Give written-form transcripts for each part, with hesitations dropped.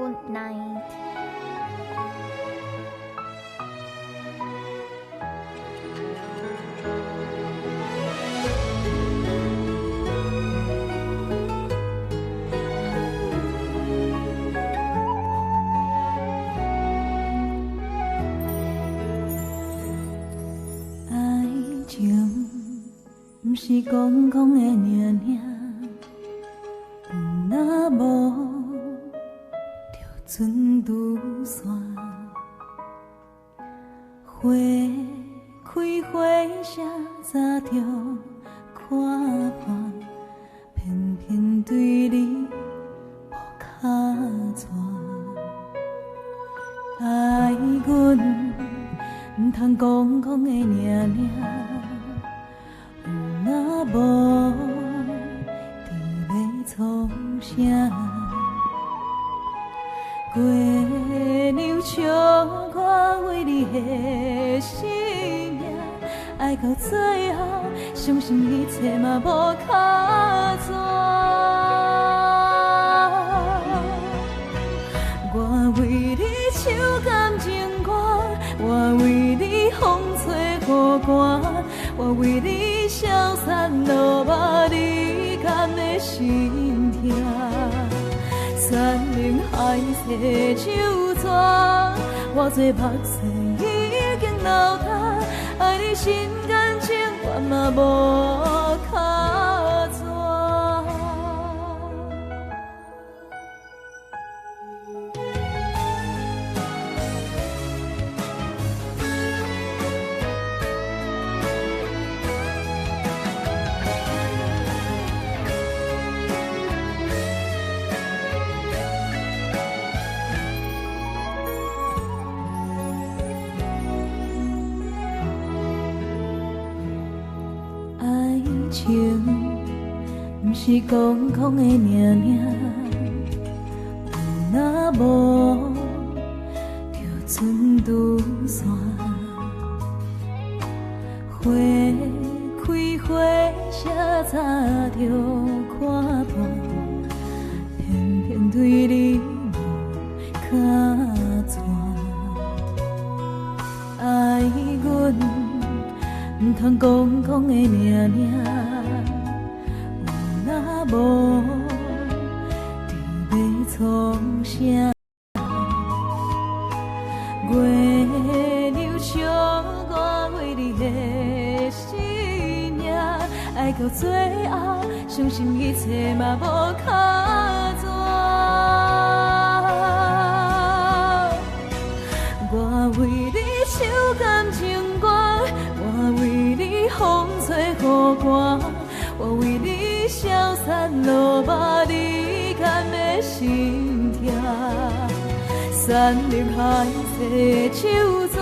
Good night。不是讲的命命，若无就船拄线，花开花谢早就看破，偏偏对你无脚拽，爱阮不通讲的命命。若无伫咧创啥，月亮笑我为你的生命，爱到最后，相信一切嘛无靠纸。我为你唱感情歌，我为你风吹雨寒，我为你。消散落寞离间的心痛，山盟海誓就绝，我做目屎已经流干，爱你心甘情愿嘛无靠纸。情不是讲的命命，若无就船拄线，花开花谢早就看破，偏偏对你无脚拽，爱阮。不通讲的命命，若无伫咧创啥？月亮笑我为你的生命，爱到最后，相信一切嘛无靠纸。我为你唱感情歌。我为你风吹雨寒，我为你消散落寞离间的心痛，山盟海誓就绝，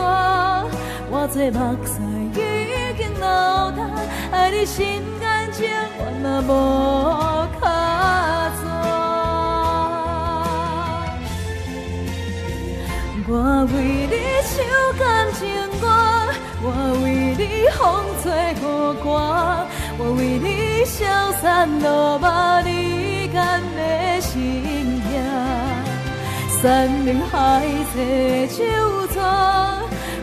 我做目屎已经流干，爱你心甘情愿嘛无靠纸。我为你唱感情歌。我为你风吹雨寒，我为你消散落寞离间的心痛，山盟海誓就绝，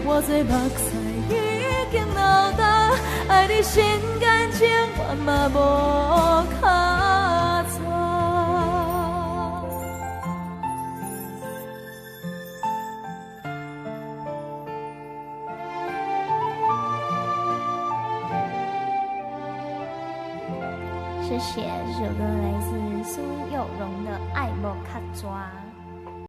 我做目屎已经流干，爱你心甘情愿嘛无靠纸。谢谢，这首歌来自苏有容的《爱无卡抓》。